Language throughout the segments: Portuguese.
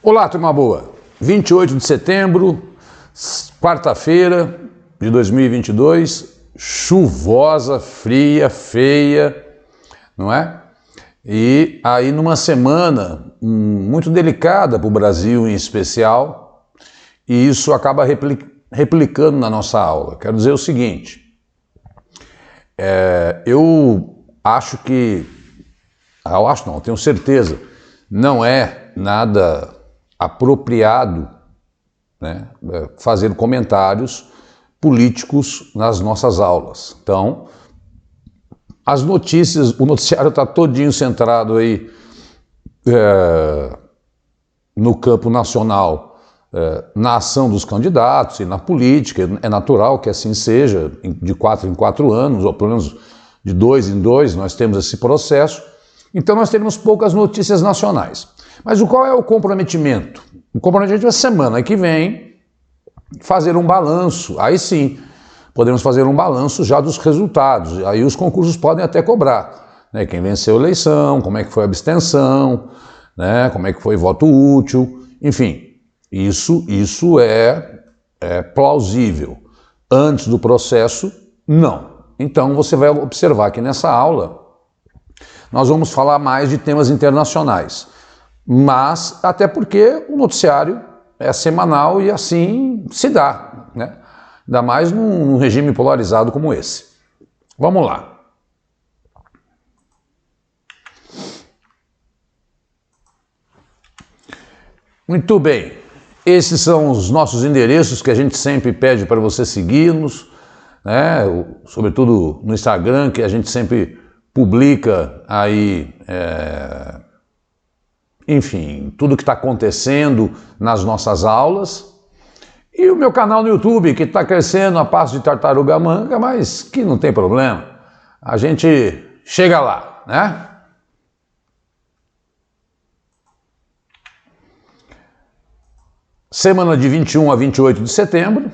Olá, turma boa! 28 de setembro, quarta-feira de 2022, chuvosa, fria, feia, não é? E aí numa semana muito delicada para o Brasil em especial, e isso acaba replicando na nossa aula. Quero dizer o seguinte, eu tenho certeza, não é nada apropriado, né, fazer comentários políticos nas nossas aulas. Então, as notícias, o noticiário está todinho centrado aí no campo nacional, na ação dos candidatos e na política. É natural que assim seja, de 4 em 4 anos, ou pelo menos de 2 em 2, nós temos esse processo. Então nós teremos poucas notícias nacionais. Mas qual é o comprometimento? O comprometimento é semana que vem fazer um balanço. Aí sim, podemos fazer um balanço já dos resultados. Aí os concursos podem até cobrar, né? Quem venceu a eleição, como é que foi a abstenção, né? Como é que foi voto útil, enfim. Isso é plausível. Antes do processo, não. Então você vai observar que nessa aula nós vamos falar mais de temas internacionais, mas até porque o noticiário é semanal e assim se dá, né? Ainda mais num regime polarizado como esse. Vamos lá. Muito bem, esses são os nossos endereços que a gente sempre pede para você seguir-nos, né? Sobretudo no Instagram, que a gente sempre publica aí, enfim, tudo que está acontecendo nas nossas aulas. E o meu canal no YouTube, que está crescendo a passo de tartaruga manga, mas que não tem problema. A gente chega lá, né? Semana de 21 a 28 de setembro.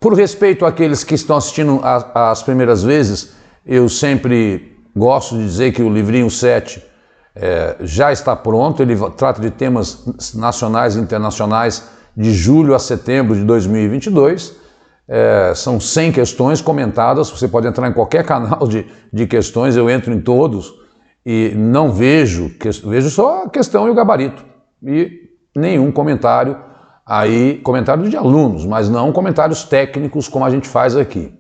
Por respeito àqueles que estão assistindo as primeiras vezes, eu sempre gosto de dizer que o livrinho 7 já está pronto. Ele trata de temas nacionais e internacionais de julho a setembro de 2022. São 100 questões comentadas. Você pode entrar em qualquer canal de questões, eu entro em todos e não vejo só a questão e o gabarito. E nenhum comentário. Aí, comentários de alunos, mas não comentários técnicos como a gente faz aqui,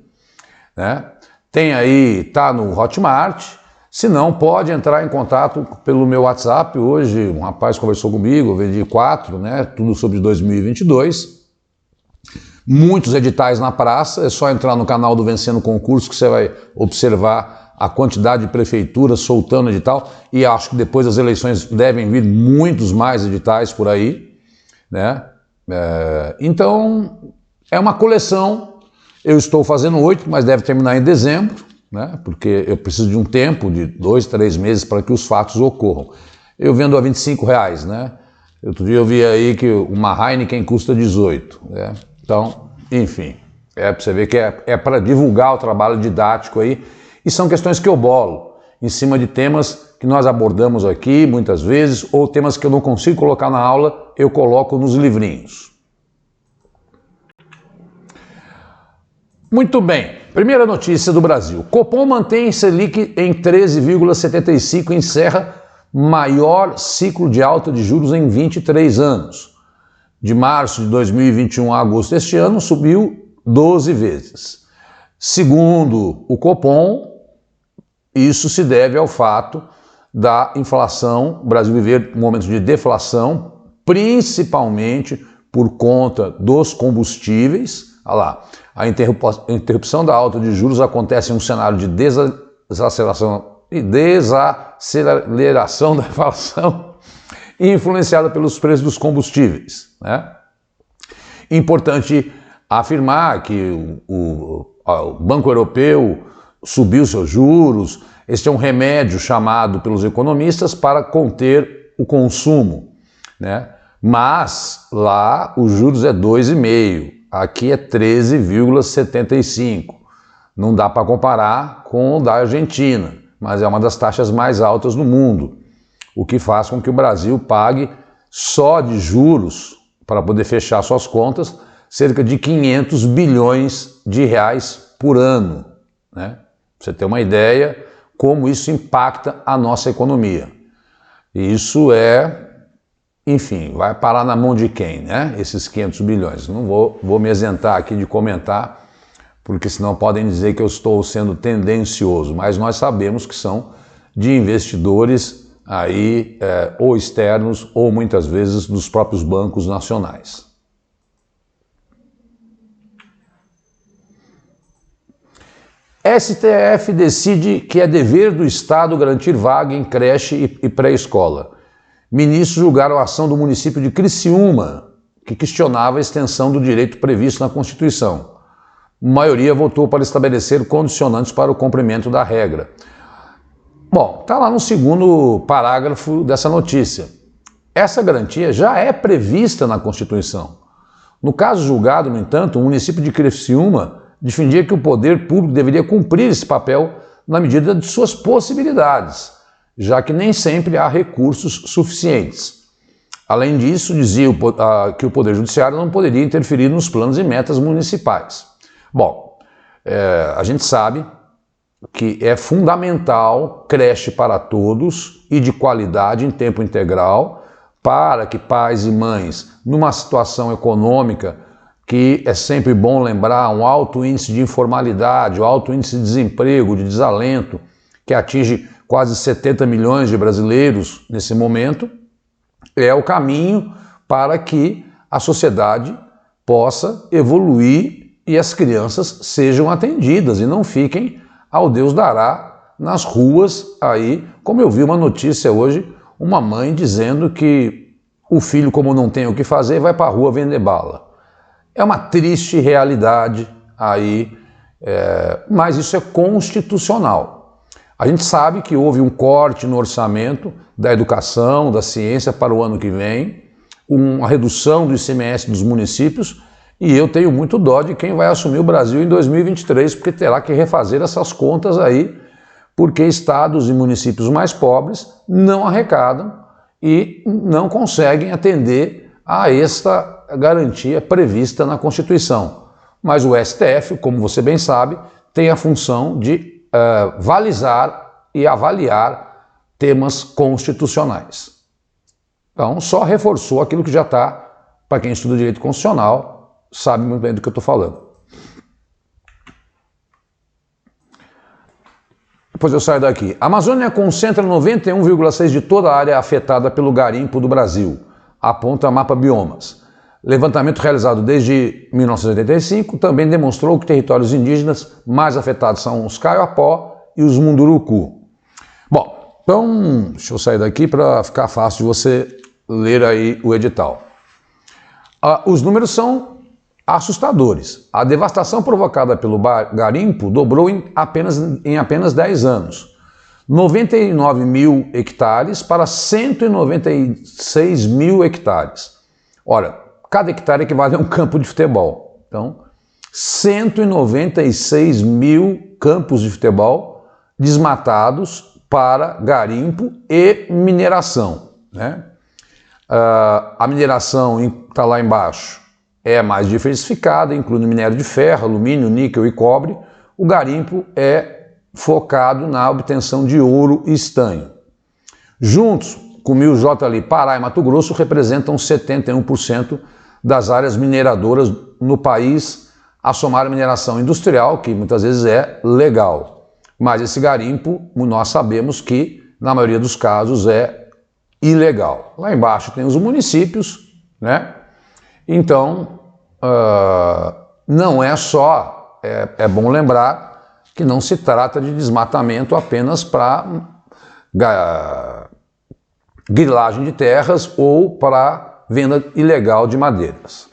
né? Tem aí, tá no Hotmart, se não, pode entrar em contato pelo meu WhatsApp. Hoje um rapaz conversou comigo, eu vendi 4, né? Tudo sobre 2022. Muitos editais na praça, é só entrar no canal do Vencendo Concurso que você vai observar a quantidade de prefeituras soltando edital, e acho que depois das eleições devem vir muitos mais editais por aí, né? Então, é uma coleção. Eu estou fazendo 8, mas deve terminar em dezembro, né? Porque eu preciso de um tempo de 2, 3 meses para que os fatos ocorram. Eu vendo a R$25, né? Outro dia eu vi aí que uma Heineken custa 18, né? Então, enfim, para você ver que é para divulgar o trabalho didático aí, e são questões que eu bolo em cima de temas que nós abordamos aqui muitas vezes, ou temas que eu não consigo colocar na aula, eu coloco nos livrinhos. Muito bem, primeira notícia do Brasil. Copom mantém Selic em 13,75 e encerra maior ciclo de alta de juros em 23 anos. De março de 2021 a agosto deste ano, subiu 12 vezes. Segundo o Copom, isso se deve ao fato da inflação, o Brasil viver momentos de deflação, principalmente por conta dos combustíveis. Olha lá, a interrupção da alta de juros acontece em um cenário de desaceleração da inflação influenciada pelos preços dos combustíveis, né? Importante afirmar que o Banco Europeu subiu seus juros. Este é um remédio chamado pelos economistas para conter o consumo, né? Mas lá os juros é 2,5, aqui é 13,75. Não dá para comparar com o da Argentina, mas é uma das taxas mais altas no mundo. o que faz com que o Brasil pague só de juros, para poder fechar suas contas, cerca de 500 bilhões de reais por ano, né? Pra você ter uma ideia como isso impacta a nossa economia. E isso enfim, vai parar na mão de quem, né? Esses 500 bilhões. Não vou me isentar aqui de comentar, porque senão podem dizer que eu estou sendo tendencioso, mas nós sabemos que são de investidores aí, ou externos, ou muitas vezes dos próprios bancos nacionais. STF decide que é dever do Estado garantir vaga em creche e pré-escola. Ministros julgaram a ação do município de Criciúma, que questionava a extensão do direito previsto na Constituição. A maioria votou para estabelecer condicionantes para o cumprimento da regra. Bom, está lá no segundo parágrafo dessa notícia. Essa garantia já é prevista na Constituição. No caso julgado, no entanto, o município de Criciúma defendia que o poder público deveria cumprir esse papel na medida de suas possibilidades, já que nem sempre há recursos suficientes. Além disso, dizia que o Poder Judiciário não poderia interferir nos planos e metas municipais. Bom, a gente sabe que é fundamental creche para todos e de qualidade em tempo integral, para que pais e mães, numa situação econômica que é sempre bom lembrar, um alto índice de informalidade, um alto índice de desemprego, de desalento, que atinge quase 70 milhões de brasileiros nesse momento, é o caminho para que a sociedade possa evoluir e as crianças sejam atendidas e não fiquem ao Deus dará nas ruas aí, como eu vi uma notícia hoje, uma mãe dizendo que o filho, como não tem o que fazer, vai para a rua vender bala. É uma triste realidade aí, mas isso é constitucional. A gente sabe que houve um corte no orçamento da educação, da ciência para o ano que vem, uma redução do ICMS dos municípios, e eu tenho muito dó de quem vai assumir o Brasil em 2023, porque terá que refazer essas contas aí, porque estados e municípios mais pobres não arrecadam e não conseguem atender a esta garantia prevista na Constituição. Mas o STF, como você bem sabe, tem a função de balizar e avaliar temas constitucionais. Então, só reforçou aquilo que já está, para quem estuda direito constitucional, sabe muito bem do que eu estou falando. Depois eu saio daqui. A Amazônia concentra 91,6% de toda a área afetada pelo garimpo do Brasil, aponta Mapa Biomas. Levantamento realizado desde 1985 também demonstrou que territórios indígenas mais afetados são os Kaiapó e os Munduruku. Bom, então, deixa eu sair daqui para ficar fácil de você ler aí o edital. Os números são assustadores. A devastação provocada pelo garimpo dobrou em apenas 10 anos. 99 mil hectares para 196 mil hectares. Ora, cada hectare equivale a um campo de futebol. Então, 196 mil campos de futebol desmatados para garimpo e mineração, né? A mineração está lá embaixo, é mais diversificada, incluindo minério de ferro, alumínio, níquel e cobre. O garimpo é focado na obtenção de ouro e estanho. Juntos, Cumil-J ali, Pará e Mato Grosso representam 71% das áreas mineradoras no país, a somar a mineração industrial, que muitas vezes é legal. Mas esse garimpo, nós sabemos que, na maioria dos casos, é ilegal. Lá embaixo tem os municípios, né? Então, não é só, é bom lembrar que não se trata de desmatamento apenas para grilagem de terras ou para venda ilegal de madeiras,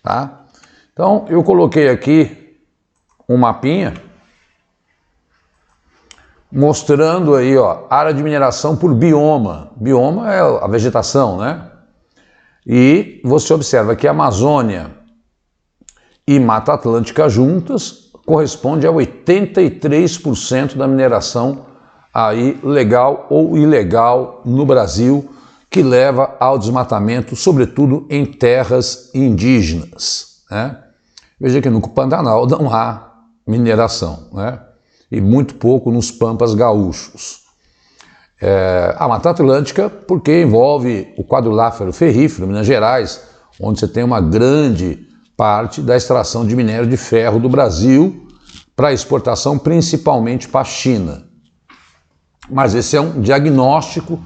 tá? Então, eu coloquei aqui um mapinha mostrando aí, ó, área de mineração por bioma. Bioma é a vegetação, né? E você observa que a Amazônia e Mata Atlântica juntas corresponde a 83% da mineração aí legal ou ilegal no Brasil, que leva ao desmatamento, sobretudo em terras indígenas, né? Veja que no Pantanal não há mineração, né? E muito pouco nos pampas gaúchos. A Mata Atlântica, porque envolve o quadriláfero ferrífero, Minas Gerais, onde você tem uma grande parte da extração de minério de ferro do Brasil para exportação, principalmente para a China. Mas esse é um diagnóstico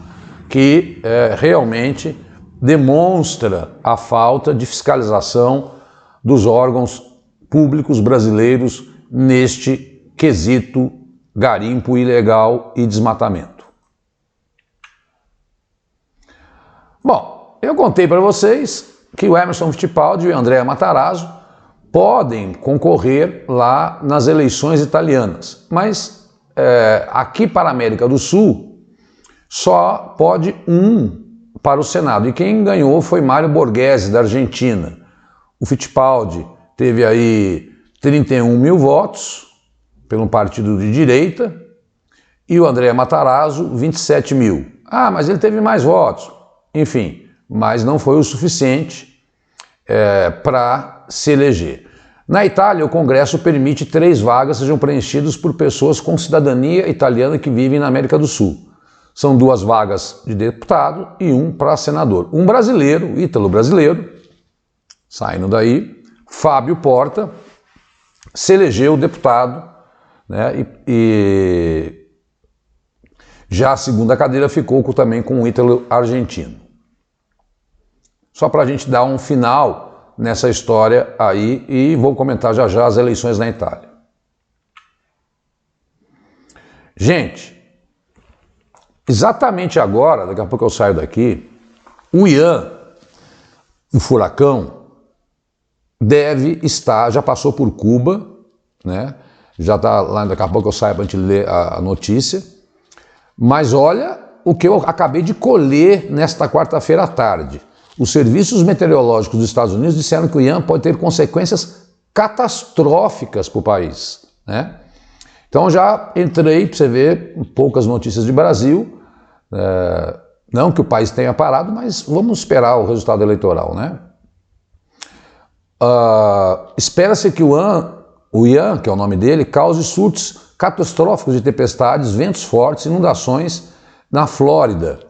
que realmente demonstra a falta de fiscalização dos órgãos públicos brasileiros neste quesito garimpo ilegal e desmatamento. Bom, eu contei para vocês que o Emerson Fittipaldi e o Andrea Matarazzo podem concorrer lá nas eleições italianas, mas aqui para a América do Sul só pode um para o Senado, e quem ganhou foi Mário Borghese, da Argentina. O Fittipaldi teve aí 31 mil votos pelo partido de direita e o Andrea Matarazzo 27 mil. Ah, mas ele teve mais votos. Enfim, mas não foi o suficiente para se eleger. Na Itália, o Congresso permite 3 vagas sejam preenchidas por pessoas com cidadania italiana que vivem na América do Sul. São 2 vagas de deputado e 1 para senador. Um brasileiro, ítalo-brasileiro, saindo daí, Fábio Porta, se elegeu deputado, né, e já a segunda cadeira ficou também com um ítalo argentino. Só para a gente dar um final nessa história aí, e vou comentar já já as eleições na Itália. Gente, exatamente agora, daqui a pouco eu saio daqui, o Ian, o furacão, deve estar, já passou por Cuba, né? Já está lá, daqui a pouco eu saio para a gente ler a notícia, mas olha o que eu acabei de colher nesta quarta-feira à tarde. Os serviços meteorológicos dos Estados Unidos disseram que o Ian pode ter consequências catastróficas para o país, né? Então já entrei para você ver poucas notícias de Brasil, não que o país tenha parado, mas vamos esperar o resultado eleitoral, né? Espera-se que o Ian, que é o nome dele, cause surtos catastróficos de tempestades, ventos fortes, inundações na Flórida.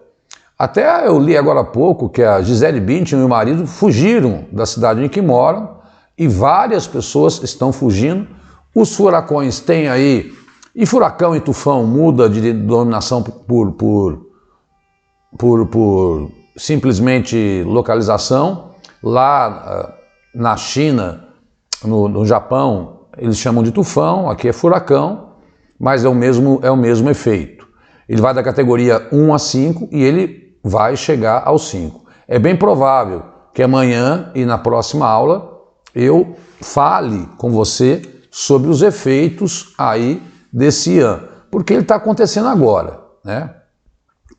Até eu li agora há pouco que a Gisele Bündchen e o marido fugiram da cidade em que moram e várias pessoas estão fugindo. Os furacões têm aí, e furacão e tufão muda de denominação por simplesmente localização. Lá na China, no Japão, eles chamam de tufão, aqui é furacão, mas é o mesmo efeito. Ele vai da categoria 1 a 5 e ele vai chegar ao 5. É bem provável que amanhã e na próxima aula eu fale com você sobre os efeitos aí desse Ian, porque ele está acontecendo agora, né?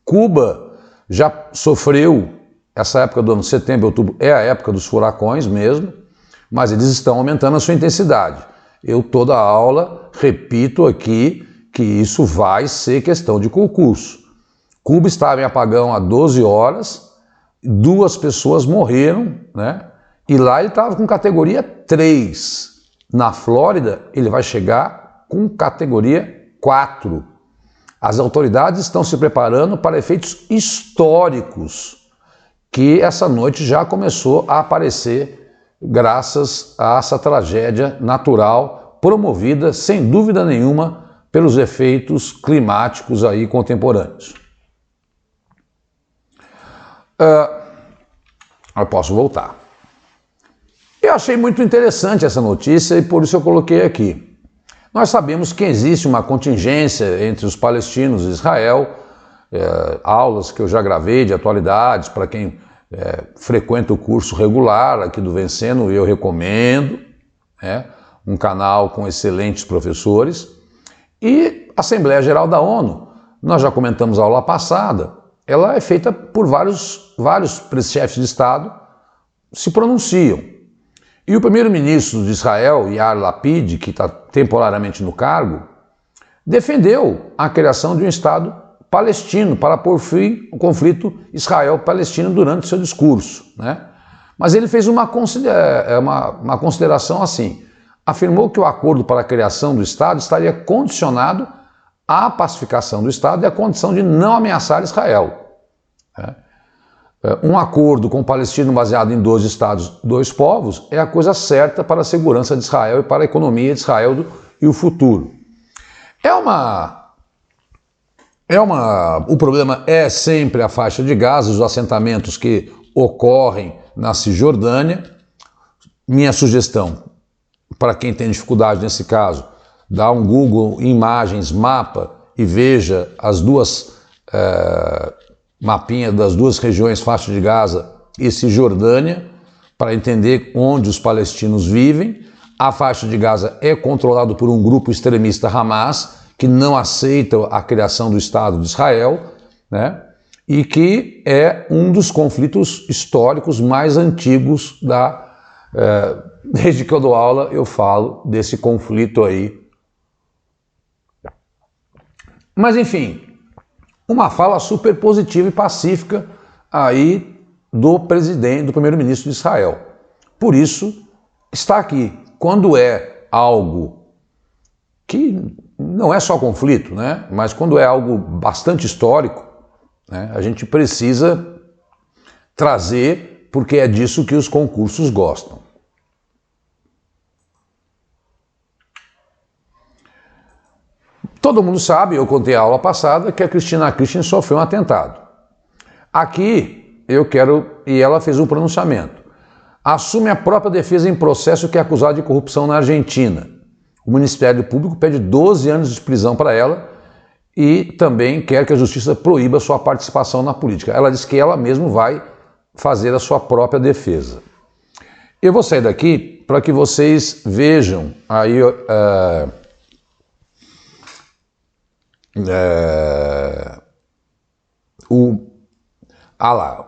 Cuba já sofreu, essa época do ano setembro, outubro, é a época dos furacões mesmo, mas eles estão aumentando a sua intensidade. Eu toda a aula repito aqui que isso vai ser questão de concurso. Cuba estava em apagão há 12 horas, 2 pessoas morreram, né? E lá ele estava com categoria 3. Na Flórida, ele vai chegar com categoria 4. As autoridades estão se preparando para efeitos históricos, que essa noite já começou a aparecer graças a essa tragédia natural promovida, sem dúvida nenhuma, pelos efeitos climáticos aí contemporâneos. Eu posso voltar. Eu achei muito interessante essa notícia e por isso eu coloquei aqui. Nós sabemos que existe uma contingência entre os palestinos e Israel, aulas que eu já gravei de atualidades para quem frequenta o curso regular aqui do Vencendo, eu recomendo, um canal com excelentes professores. E a Assembleia Geral da ONU, nós já comentamos a aula passada, ela é feita por vários chefes de Estado se pronunciam. E o primeiro-ministro de Israel, Yair Lapid, que está temporariamente no cargo, defendeu a criação de um Estado palestino para pôr fim ao conflito Israel-Palestina durante seu discurso, né? Mas ele fez uma consideração assim, afirmou que o acordo para a criação do Estado estaria condicionado à pacificação do Estado e à condição de não ameaçar Israel. Um acordo com o palestino baseado em 2 estados, 2 povos, é a coisa certa para a segurança de Israel e para a economia de Israel e o futuro. O problema é sempre a faixa de Gaza, os assentamentos que ocorrem na Cisjordânia. Minha sugestão, para quem tem dificuldade nesse caso, dá um Google imagens, mapa e veja as duas mapinhas das 2 regiões, faixa de Gaza e Cisjordânia, para entender onde os palestinos vivem. A faixa de Gaza é controlada por um grupo extremista Hamas, que não aceita a criação do Estado de Israel, né? E que é um dos conflitos históricos mais antigos desde que eu dou aula eu falo desse conflito aí. Mas enfim, uma fala super positiva e pacífica aí do primeiro-ministro de Israel. Por isso, está aqui. Quando é algo que não é só conflito, né? Mas quando é algo bastante histórico, né? A gente precisa trazer, porque é disso que os concursos gostam. Todo mundo sabe, eu contei a aula passada, que a Cristina Kirchner sofreu um atentado. Aqui, e ela fez um pronunciamento. Assume a própria defesa em processo que é acusado de corrupção na Argentina. O Ministério Público pede 12 anos de prisão para ela e também quer que a Justiça proíba sua participação na política. Ela diz que ela mesma vai fazer a sua própria defesa. Eu vou sair daqui para que vocês vejam aí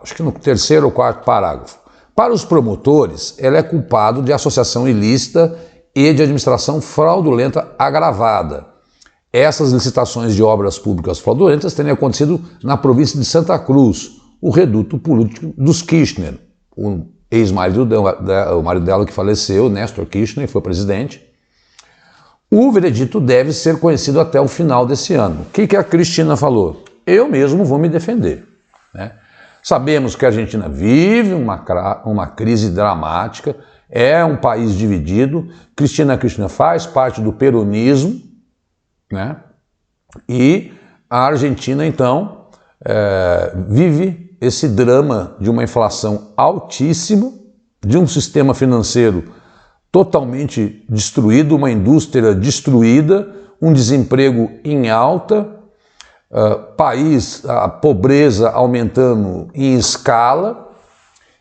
acho que no 3º ou 4º parágrafo. Para os promotores, ela é culpado de associação ilícita e de administração fraudulenta agravada. Essas licitações de obras públicas fraudulentas teriam acontecido na província de Santa Cruz, o reduto político dos Kirchner. O ex-marido o marido dela que faleceu, Néstor Kirchner, foi presidente. O veredito deve ser conhecido até o final desse ano. O que a Cristina falou? Eu mesmo vou me defender, né? Sabemos que a Argentina vive uma crise dramática, é um país dividido. Cristina Kirchner faz parte do peronismo, né? E a Argentina, então, vive esse drama de uma inflação altíssima, de um sistema financeiro totalmente destruído, uma indústria destruída, um desemprego em alta, a pobreza aumentando em escala,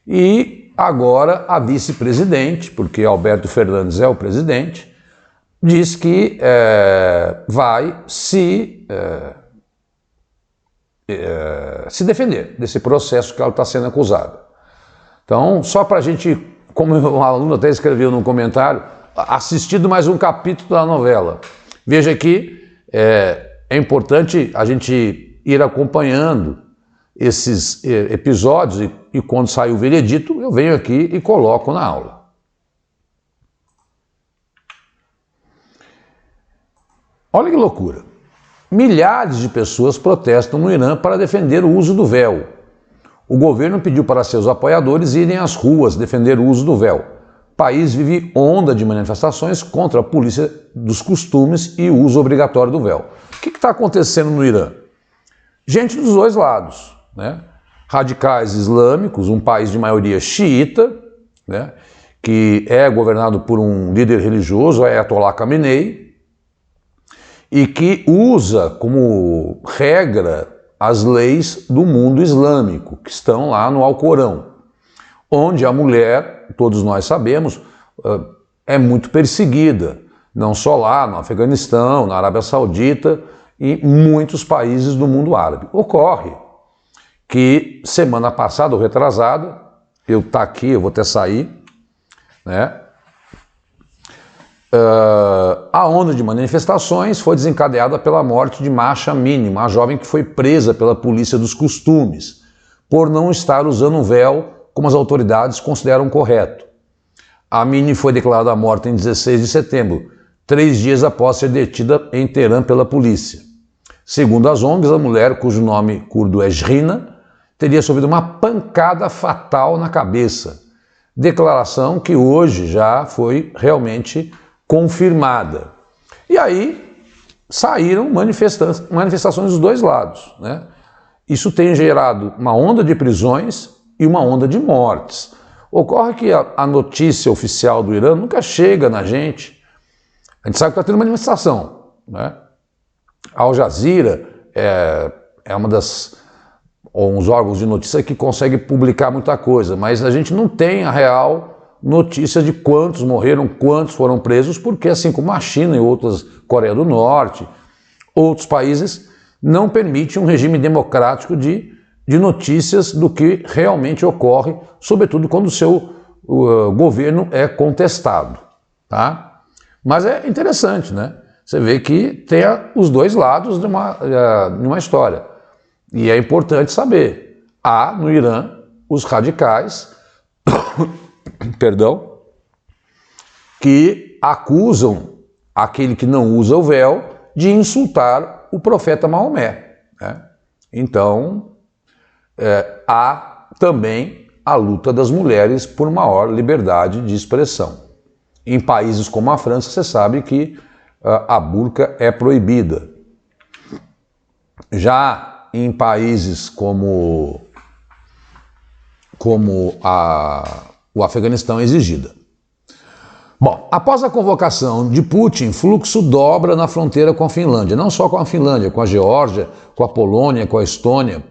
e agora a vice-presidente, porque Alberto Fernandes é o presidente, diz que vai se defender desse processo que ela está sendo acusada. Então, só para a gente, como um aluno até escreveu no comentário, assistido mais um capítulo da novela. Veja que é importante a gente ir acompanhando esses episódios e quando sai o veredito, eu venho aqui e coloco na aula. Olha que loucura. Milhares de pessoas protestam no Irã para defender o uso do véu. O governo pediu para seus apoiadores irem às ruas defender o uso do véu. O país vive onda de manifestações contra a polícia dos costumes e o uso obrigatório do véu. O que está acontecendo no Irã? Gente dos 2 lados, né? Radicais islâmicos, um país de maioria xiita, né? Que é governado por um líder religioso, Ayatollah Khamenei, e que usa como regra as leis do mundo islâmico, que estão lá no Alcorão, onde a mulher, todos nós sabemos, é muito perseguida, não só lá no Afeganistão, na Arábia Saudita e muitos países do mundo árabe. Ocorre que semana passada ou retrasada, eu vou até sair, né? A onda de manifestações foi desencadeada pela morte de Masha Amini, uma jovem que foi presa pela polícia dos costumes por não estar usando um véu como as autoridades consideram correto. A Amini foi declarada morta em 16 de setembro, 3 dias após ser detida em Teherã pela polícia. Segundo as ONGs, a mulher, cujo nome curdo é Jrina, teria sofrido uma pancada fatal na cabeça. Declaração que hoje já foi realmente confirmada. E aí saíram manifestações dos dois lados, né? Isso tem gerado uma onda de prisões e uma onda de mortes. Ocorre que a notícia oficial do Irã nunca chega na gente. A gente sabe que está tendo manifestação, né? A Al Jazeera é uns órgãos de notícia que conseguem publicar muita coisa, mas a gente não tem a real notícia de quantos morreram, quantos foram presos, porque assim como a China e outras, Coreia do Norte, outros países, não permitem um regime democrático de notícias do que realmente ocorre, sobretudo quando o seu governo é contestado, tá? Mas é interessante, né? Você vê que tem os dois lados de uma história. E é importante saber, há no Irã os radicais, perdão, que acusam aquele que não usa o véu de insultar o profeta Maomé, né? Então, há também a luta das mulheres por maior liberdade de expressão. Em países como a França, você sabe que a burca é proibida. Já em países como o Afeganistão é exigida. Bom, após a convocação de Putin, fluxo dobra na fronteira com a Finlândia. Não só com a Finlândia, com a Geórgia, com a Polônia, com a Estônia.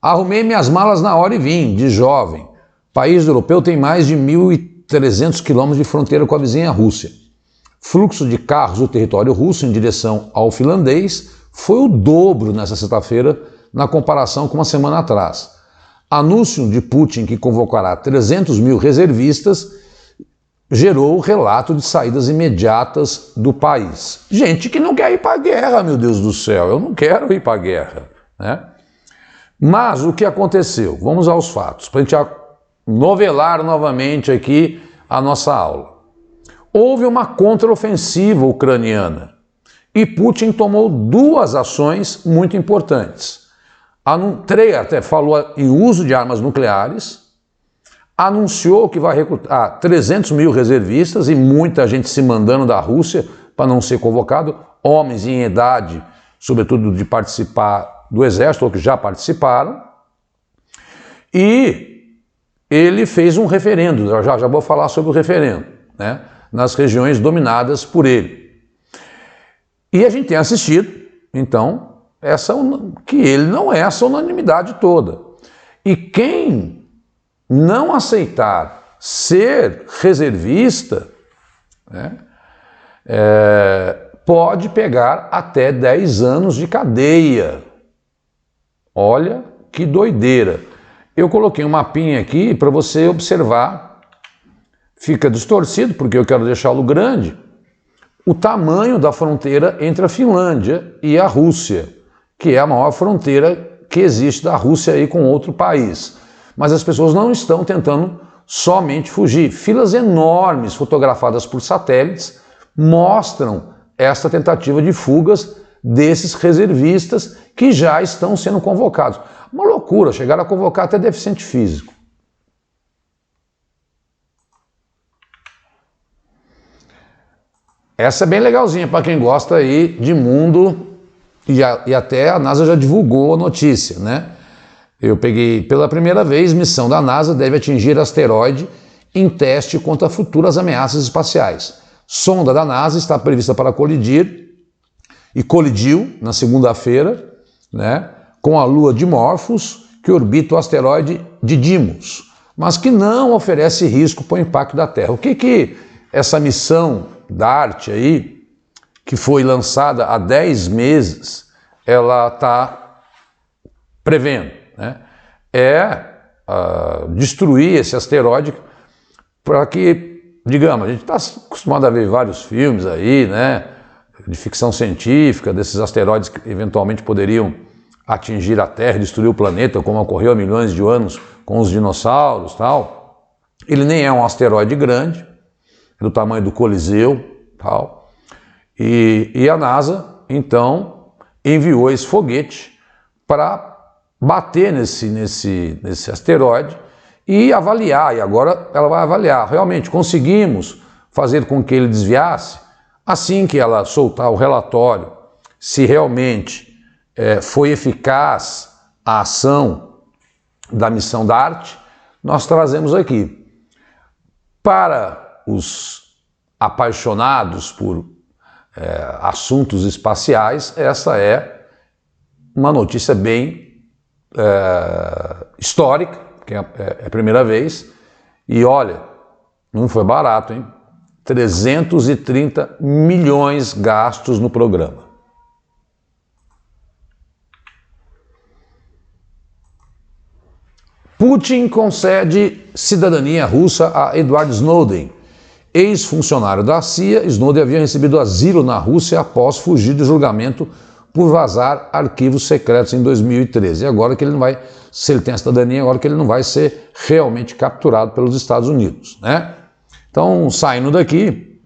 Arrumei minhas malas na hora e vim, de jovem. O país europeu tem mais de 1.300 quilômetros de fronteira com a vizinha Rússia. Fluxo de carros do território russo em direção ao finlandês foi o dobro nessa sexta-feira, na comparação com uma semana atrás. Anúncio de Putin que convocará 300 mil reservistas gerou o relato de saídas imediatas do país. Gente que não quer ir para a guerra, meu Deus do céu, eu não quero ir para a guerra, né? Mas o que aconteceu? Vamos aos fatos, para a gente novelar novamente aqui a nossa aula. Houve uma contraofensiva ucraniana e Putin tomou 2 ações muito importantes. Até falou em uso de armas nucleares, anunciou que vai recrutar 300 mil reservistas e muita gente se mandando da Rússia para não ser convocado, homens em idade, sobretudo de participar do exército ou que já participaram, e ele fez um referendo, já vou falar sobre o referendo, né, nas regiões dominadas por ele. E a gente tem assistido, então, que ele não é essa unanimidade toda. E quem não aceitar ser reservista, né, pode pegar até 10 anos de cadeia. Olha que doideira. Eu coloquei um mapinha aqui para você observar. Fica distorcido, porque eu quero deixá-lo grande, o tamanho da fronteira entre a Finlândia e a Rússia, que é a maior fronteira que existe da Rússia aí com outro país. Mas as pessoas não estão tentando somente fugir. Filas enormes fotografadas por satélites mostram esta tentativa de fugas desses reservistas que já estão sendo convocados. Uma loucura, chegaram a convocar até deficiente físico. Essa é bem legalzinha para quem gosta aí de mundo e até a NASA já divulgou a notícia, né? Eu peguei pela primeira vez, missão da NASA deve atingir asteroide em teste contra futuras ameaças espaciais. Sonda da NASA está prevista para colidir e colidiu na segunda-feira, né, com a Lua Dimorphos, que orbita o asteroide Didymos, mas que não oferece risco para o impacto da Terra. O que essa missão DART aí, que foi lançada há 10 meses, ela está prevendo, né? Destruir esse asteroide para que digamos, a gente está acostumado a ver vários filmes aí, né, de ficção científica, desses asteroides que eventualmente poderiam atingir a Terra, destruir o planeta, como ocorreu há milhões de anos com os dinossauros e tal. Ele nem é um asteroide grande, é do tamanho do Coliseu tal. E a NASA, então, enviou esse foguete para bater nesse asteroide e avaliar. E agora ela vai avaliar. Realmente, conseguimos fazer com que ele desviasse? Assim que ela soltar o relatório, se realmente foi eficaz a ação da missão DART, nós trazemos aqui. Para os apaixonados por assuntos espaciais, essa é uma notícia bem histórica, que é a primeira vez, e olha, não foi barato, hein? 330 milhões gastos no programa. Putin concede cidadania russa a Edward Snowden. Ex-funcionário da CIA, Snowden havia recebido asilo na Rússia após fugir do julgamento por vazar arquivos secretos em 2013. E agora que ele não vai, se ele tem a cidadania, agora que ele não vai ser realmente capturado pelos Estados Unidos, né? Então, saindo daqui,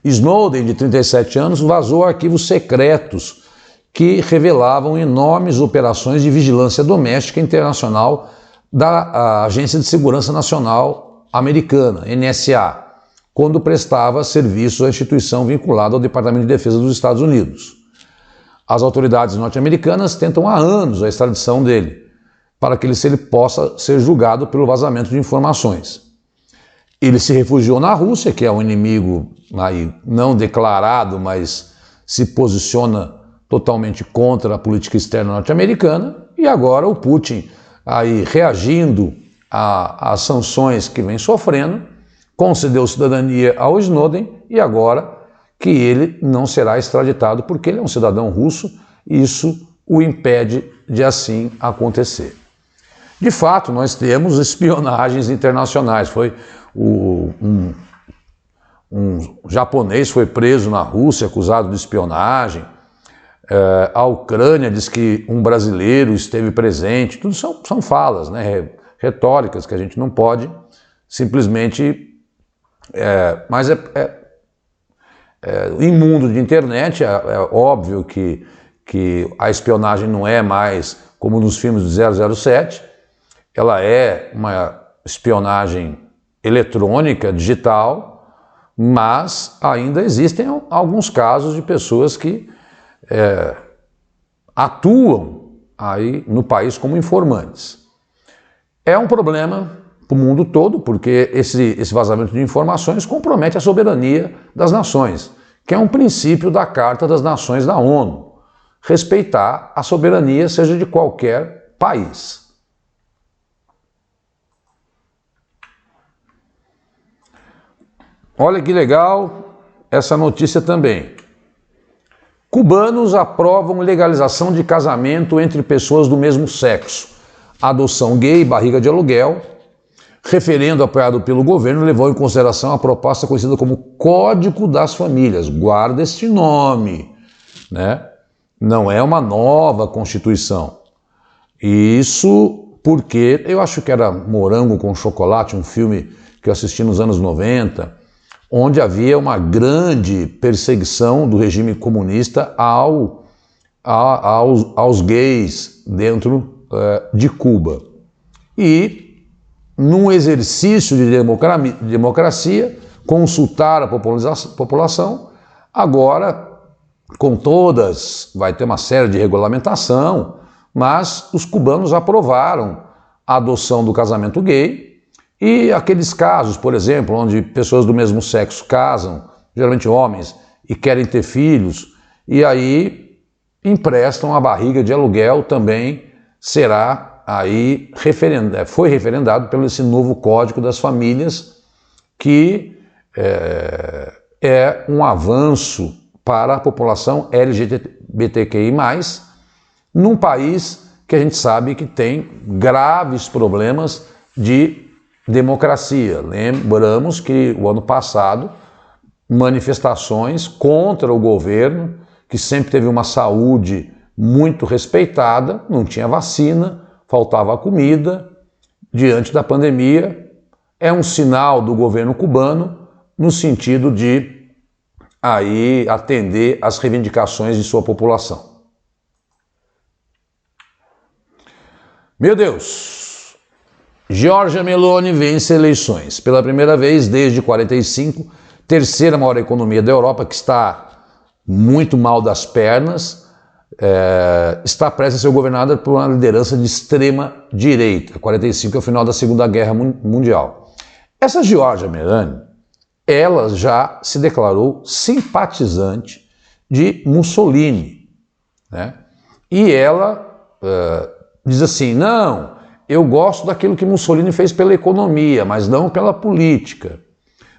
Snowden, de 37 anos, vazou arquivos secretos que revelavam enormes operações de vigilância doméstica internacional da Agência de Segurança Nacional Americana, NSA, quando prestava serviço à instituição vinculada ao Departamento de Defesa dos Estados Unidos. As autoridades norte-americanas tentam há anos a extradição dele, para que ele possa ser julgado pelo vazamento de informações. Ele se refugiou na Rússia, que é um inimigo aí não declarado, mas se posiciona totalmente contra a política externa norte-americana, e agora o Putin, aí reagindo às sanções que vem sofrendo, concedeu cidadania ao Snowden e agora que ele não será extraditado porque ele é um cidadão russo e isso o impede de assim acontecer. De fato, nós temos espionagens internacionais. Foi um japonês foi preso na Rússia acusado de espionagem. A Ucrânia diz que um brasileiro esteve presente. Tudo são falas, né, retóricas que a gente não pode simplesmente... mas em mundo de internet é óbvio que a espionagem não é mais como nos filmes do 007, ela é uma espionagem eletrônica, digital, mas ainda existem alguns casos de pessoas que atuam aí no país como informantes. É um problema para o mundo todo, porque esse vazamento de informações compromete a soberania das nações, que é um princípio da Carta das Nações da ONU, respeitar a soberania, seja de qualquer país. Olha que legal essa notícia também. Cubanos aprovam legalização de casamento entre pessoas do mesmo sexo. Adoção gay, barriga de aluguel. Referendo apoiado pelo governo levou em consideração a proposta conhecida como Código das Famílias. Guarda este nome, né? Não é uma nova Constituição. Isso porque, eu acho que era Morango com Chocolate, um filme que eu assisti nos anos 90, onde havia uma grande perseguição do regime comunista aos gays dentro de Cuba. E, num exercício de democracia, consultar a população, agora, com todas, vai ter uma série de regulamentação, mas os cubanos aprovaram a adoção do casamento gay e aqueles casos, por exemplo, onde pessoas do mesmo sexo casam, geralmente homens, e querem ter filhos, e aí emprestam a barriga de aluguel também será aí foi referendado pelo esse novo Código das Famílias, que é um avanço para a população LGBTQI+, num país que a gente sabe que tem graves problemas de democracia. Lembramos que o ano passado, manifestações contra o governo, que sempre teve uma saúde muito respeitada, não tinha vacina, faltava comida, diante da pandemia, é um sinal do governo cubano no sentido de aí atender às reivindicações de sua população. Meu Deus, Giorgia Meloni vence eleições. Pela primeira vez desde 45, terceira maior economia da Europa, que está muito mal das pernas, está prestes a ser governada por uma liderança de extrema direita. 45 é o final da Segunda Guerra Mundial. Essa Giorgia Meloni, ela já se declarou simpatizante de Mussolini, né? E ela diz assim, não, eu gosto daquilo que Mussolini fez pela economia, mas não pela política.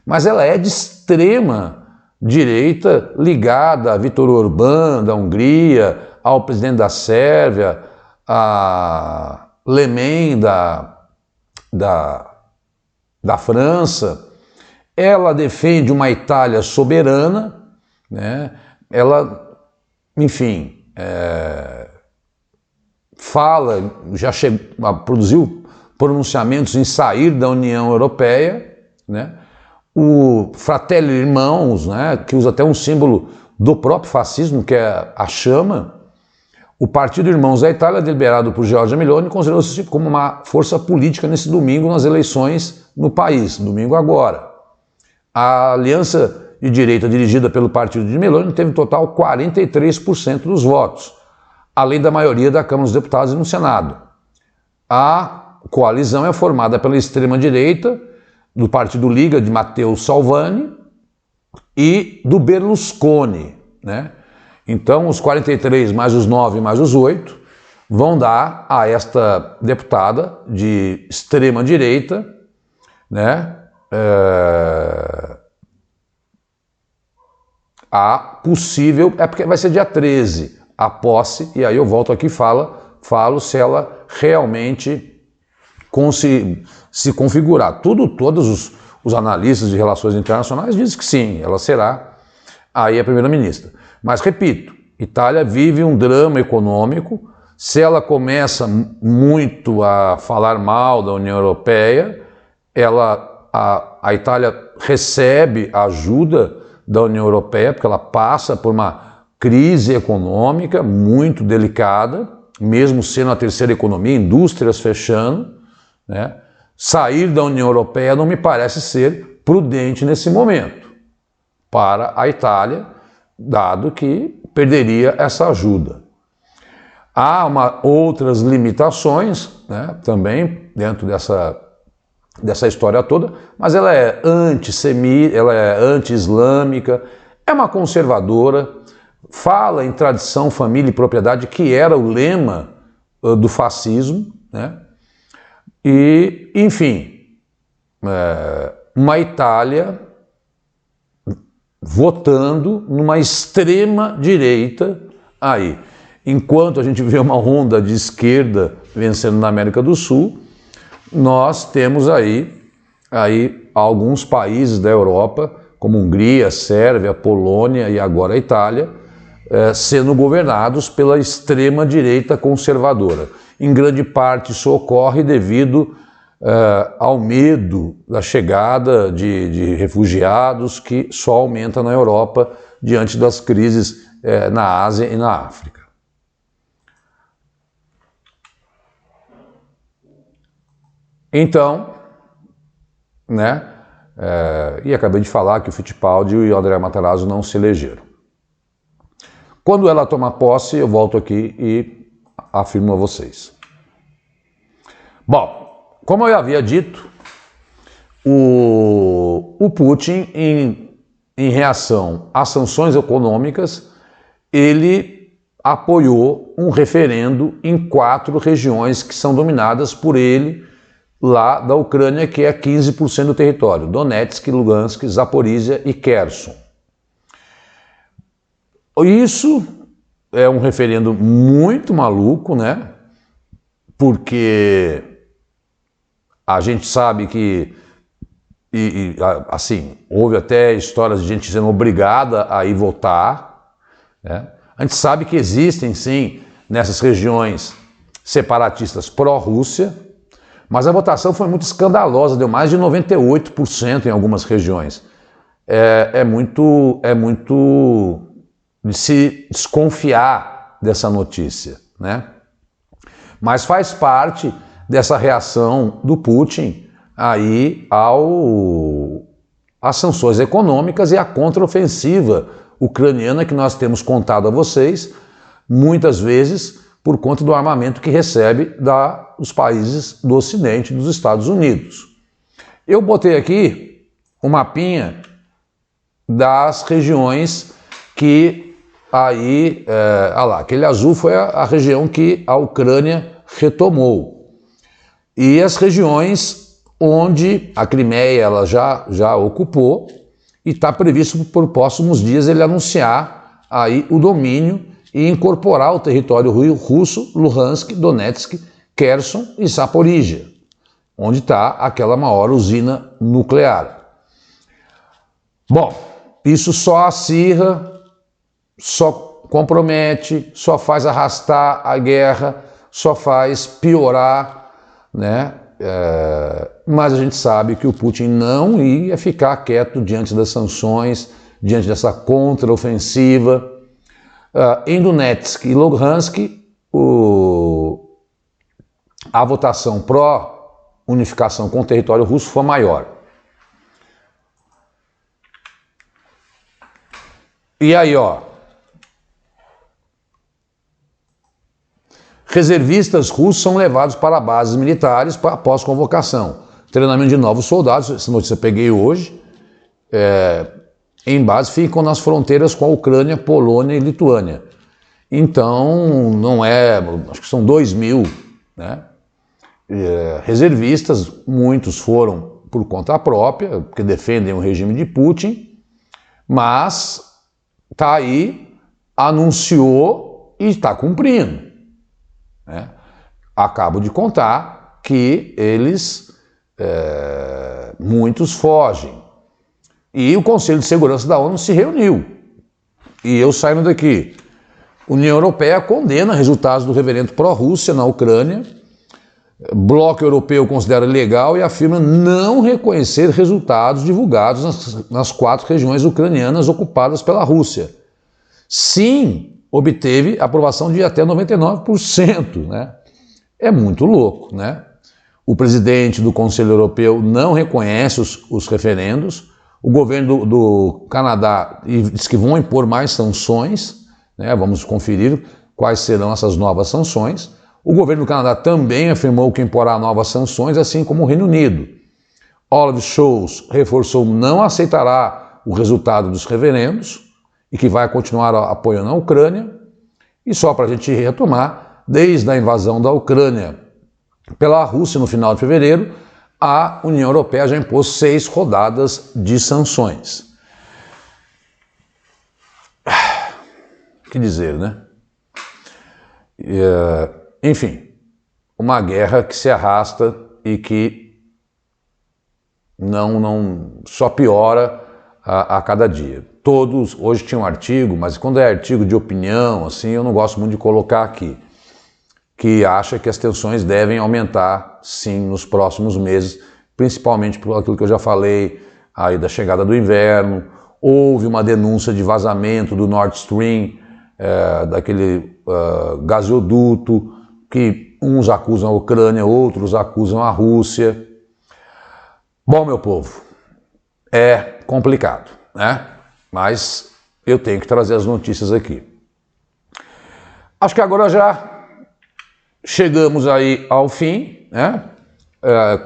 Mas ela é de extrema direita, ligada a Viktor Orbán, da Hungria, ao presidente da Sérvia, a Le Pen, da França. Ela defende uma Itália soberana, né? Ela, enfim, produziu pronunciamentos em sair da União Europeia, né? O Fratelli Irmãos, né, que usa até um símbolo do próprio fascismo, que é a chama. O Partido Irmãos da Itália, deliberado por Giorgia Meloni, considerou-se como uma força política nesse domingo nas eleições no país, domingo agora. A aliança de direita dirigida pelo partido de Meloni teve em total 43% dos votos, além da maioria da Câmara dos Deputados e no Senado. A coalizão é formada pela extrema-direita, do partido Liga, de Matteo Salvini, e do Berlusconi, né? Então, os 43 mais os 9 mais os 8 vão dar a esta deputada de extrema-direita, né, a possível... porque vai ser dia 13 a posse, e aí eu volto aqui e falo se ela realmente se configurar. Todos os analistas de relações internacionais dizem que sim, ela será aí a primeira-ministra. Mas, repito, Itália vive um drama econômico. Se ela começa muito a falar mal da União Europeia, a Itália recebe ajuda da União Europeia, porque ela passa por uma crise econômica muito delicada, mesmo sendo a terceira economia, indústrias fechando, né? Sair da União Europeia não me parece ser prudente nesse momento para a Itália, dado que perderia essa ajuda. Há outras limitações, né, também dentro dessa história toda, mas ela é antissemita, ela é anti-islâmica, é uma conservadora, fala em tradição, família e propriedade, que era o lema do fascismo, né? E, enfim, uma Itália votando numa extrema direita aí. Enquanto a gente vê uma onda de esquerda vencendo na América do Sul, nós temos aí alguns países da Europa, como Hungria, Sérvia, Polônia e agora a Itália, sendo governados pela extrema direita conservadora. Em grande parte isso ocorre devido ao medo da chegada de refugiados, que só aumenta na Europa diante das crises na Ásia e na África. Então, né, e acabei de falar que o Fittipaldi e o André Matarazzo não se elegeram. Quando ela tomar posse, eu volto aqui e afirmo a vocês. Bom, como eu havia dito, o Putin, em reação às sanções econômicas, ele apoiou um referendo em 4 regiões que são dominadas por ele, lá da Ucrânia, que é 15% do território: Donetsk, Lugansk, Zaporísia e Kherson. Isso é um referendo muito maluco, né? Porque A gente sabe que, assim, houve até histórias de gente sendo obrigada a ir votar, né? A gente sabe que existem, sim, nessas regiões separatistas pró-Rússia, mas a votação foi muito escandalosa, deu mais de 98% em algumas regiões. É muito de se desconfiar dessa notícia, né? Mas faz parte dessa reação do Putin aí às sanções econômicas e à contraofensiva ucraniana que nós temos contado a vocês, muitas vezes por conta do armamento que recebe dos países do Ocidente, dos Estados Unidos. Eu botei aqui um mapinha das regiões que aí, olha lá, aquele azul foi a região que a Ucrânia retomou. E as regiões onde a Crimeia ela já ocupou, e está previsto por próximos dias ele anunciar aí o domínio e incorporar o território russo, Luhansk, Donetsk, Kherson e Zaporizhia, onde está aquela maior usina nuclear. Bom, isso só acirra, só compromete, só faz arrastar a guerra, só faz piorar, né? Mas a gente sabe que o Putin não ia ficar quieto diante das sanções, diante dessa contraofensiva. Em Donetsk e Luhansk, a votação pró-unificação com o território russo foi maior. E aí, ó, reservistas russos são levados para bases militares após convocação. Treinamento de novos soldados, essa notícia eu peguei hoje, em base ficam nas fronteiras com a Ucrânia, Polônia e Lituânia. Então, não acho que são 2.000, né? Reservistas, muitos foram por conta própria, porque defendem o regime de Putin, mas está aí, anunciou e está cumprindo, né? Acabo de contar que muitos fogem. E o Conselho de Segurança da ONU se reuniu. E eu saindo daqui. União Europeia condena resultados do referendo pró-Rússia na Ucrânia. Bloco Europeu considera legal e afirma não reconhecer resultados divulgados nas 4 regiões ucranianas ocupadas pela Rússia. Sim, obteve aprovação de até 99%, né? É muito louco, né? O presidente do Conselho Europeu não reconhece os referendos. O governo do Canadá diz que vão impor mais sanções, né? Vamos conferir quais serão essas novas sanções. O governo do Canadá também afirmou que imporá novas sanções, assim como o Reino Unido. Olaf Scholz reforçou não aceitará o resultado dos referendos e que vai continuar apoiando a Ucrânia. E só para a gente retomar, desde a invasão da Ucrânia pela Rússia no final de fevereiro, a União Europeia já impôs 6 rodadas de sanções. O que dizer, né? Enfim, uma guerra que se arrasta e que não só piora a cada dia. Hoje tinha um artigo, mas quando é artigo de opinião, assim, eu não gosto muito de colocar aqui, que acha que as tensões devem aumentar, sim, nos próximos meses, principalmente por aquilo que eu já falei, aí da chegada do inverno. Houve uma denúncia de vazamento do Nord Stream, daquele gasoduto, que uns acusam a Ucrânia, outros acusam a Rússia. Bom, meu povo, é complicado, né? Mas eu tenho que trazer as notícias aqui. Acho que agora já chegamos aí ao fim, né?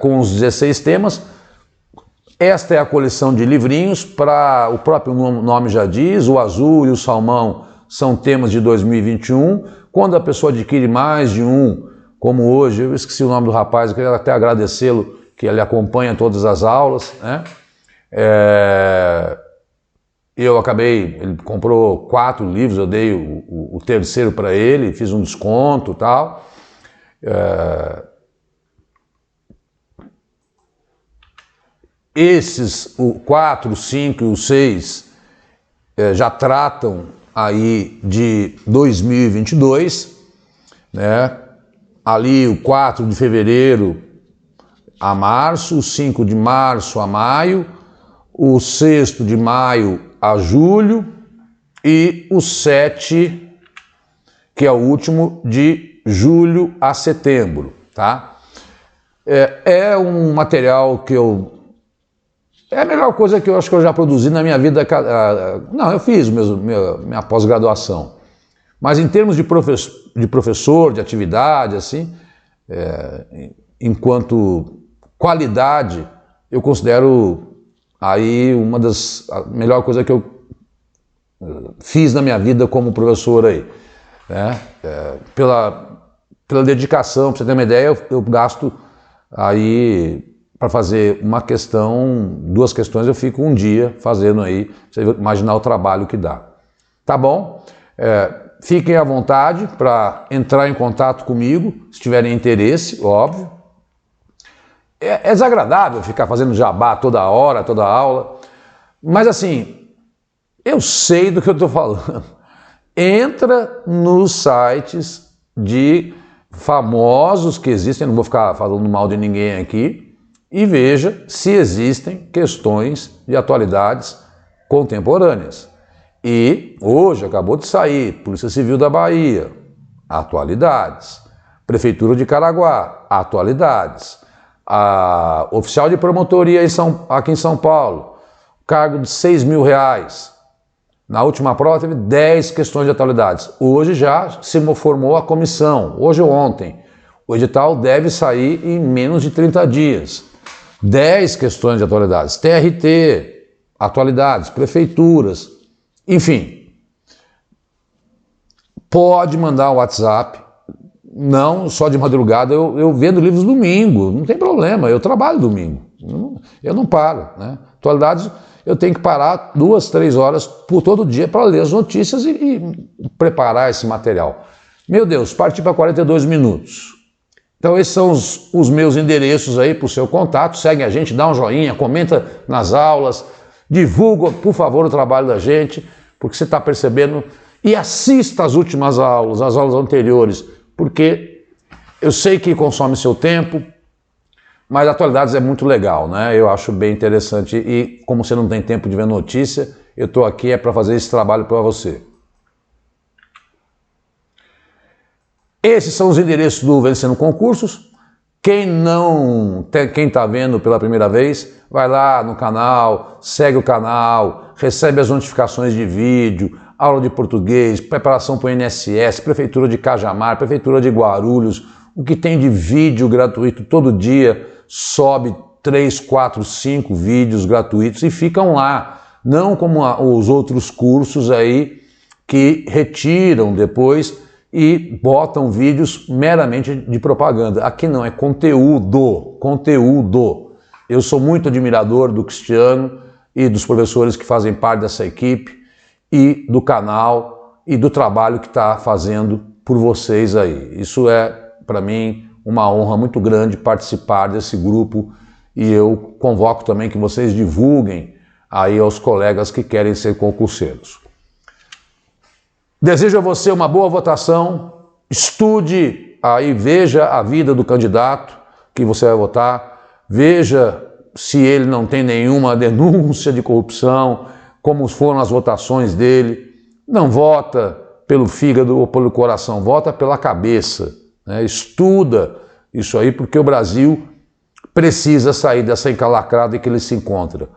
Com os 16 temas. Esta é a coleção de livrinhos, para o próprio nome já diz, o azul e o salmão são temas de 2021. Quando a pessoa adquire mais de um, como hoje, eu esqueci o nome do rapaz, eu queria até agradecê-lo, que ele acompanha todas as aulas, né? Ele comprou 4 livros, eu dei o terceiro para ele, fiz um desconto e tal. Esses, o 4, o 5 e o 6, já tratam aí de 2022, né? Ali o 4 de fevereiro a março, o 5 de março a maio, o 6 de maio a julho e o 7, que é o último, de julho a setembro, tá? É um material que é a melhor coisa que eu acho que eu já produzi na minha vida. Não, eu fiz minha pós-graduação. Mas em termos de professor, de atividade, assim, enquanto qualidade, eu considero aí uma das melhores coisas que eu fiz na minha vida como professor aí, né? Pela dedicação, para você ter uma ideia, eu gasto aí para fazer uma questão, 2 questões, eu fico um dia fazendo aí, você imaginar o trabalho que dá. Tá bom? Fiquem à vontade para entrar em contato comigo, se tiverem interesse, óbvio. É desagradável ficar fazendo jabá toda hora, toda aula, mas assim, eu sei do que eu estou falando. Entra nos sites de famosos que existem, não vou ficar falando mal de ninguém aqui, e veja se existem questões de atualidades contemporâneas. E hoje acabou de sair, Polícia Civil da Bahia, atualidades. Prefeitura de Caraguá, atualidades. A oficial de promotoria aqui em São Paulo, cargo de R$6.000. Na última prova teve 10 questões de atualidades. Hoje já se formou a comissão, hoje ou ontem. O edital deve sair em menos de 30 dias. 10 questões de atualidades. TRT, atualidades, prefeituras, enfim. Pode mandar o WhatsApp, não só de madrugada, eu vendo livros domingo, não tem problema, eu trabalho domingo, eu não paro, né? Atualidades, eu tenho que parar 2, 3 horas por todo dia para ler as notícias e preparar esse material. Meu Deus, parti para 42 minutos. Então esses são os meus endereços aí para o seu contato, segue a gente, dá um joinha, comenta nas aulas, divulga, por favor, o trabalho da gente, porque você está percebendo, e assista as últimas aulas, as aulas anteriores, porque eu sei que consome seu tempo, mas atualidades é muito legal, né? Eu acho bem interessante e como você não tem tempo de ver notícia, eu estou aqui para fazer esse trabalho para você. Esses são os endereços do Vencendo Concursos. Quem está vendo pela primeira vez, vai lá no canal, segue o canal, recebe as notificações de vídeo, aula de português, preparação para o INSS, Prefeitura de Cajamar, Prefeitura de Guarulhos, o que tem de vídeo gratuito todo dia, sobe 3, 4, 5 vídeos gratuitos e ficam lá, não como os outros cursos aí que retiram depois e botam vídeos meramente de propaganda. Aqui não, é conteúdo. Eu sou muito admirador do Cristiano e dos professores que fazem parte dessa equipe e do canal e do trabalho que está fazendo por vocês aí. Isso é, para mim, uma honra muito grande participar desse grupo e eu convoco também que vocês divulguem aí aos colegas que querem ser concurseiros. Desejo a você uma boa votação, estude aí, veja a vida do candidato que você vai votar, veja se ele não tem nenhuma denúncia de corrupção, como foram as votações dele. Não vota pelo fígado ou pelo coração, vota pela cabeça, né? Estuda isso aí, porque o Brasil precisa sair dessa encalacrada em que ele se encontra.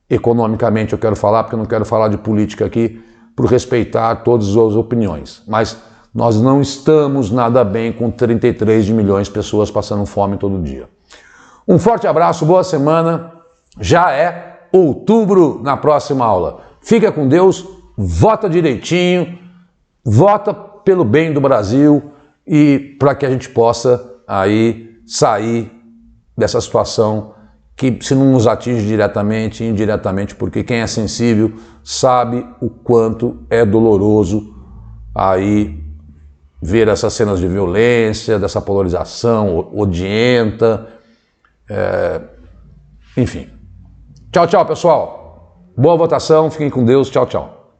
Economicamente eu quero falar, porque eu não quero falar de política aqui, por respeitar todas as opiniões. Mas nós não estamos nada bem com 33 milhões de pessoas passando fome todo dia. Um forte abraço, boa semana. Já é outubro na próxima aula. Fica com Deus, vota direitinho, vota pelo bem do Brasil e para que a gente possa aí sair dessa situação que se não nos atinge diretamente, indiretamente, porque quem é sensível sabe o quanto é doloroso aí ver essas cenas de violência, dessa polarização odienta, enfim. Tchau, tchau, pessoal. Boa votação, fiquem com Deus. Tchau, tchau.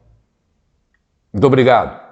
Muito obrigado.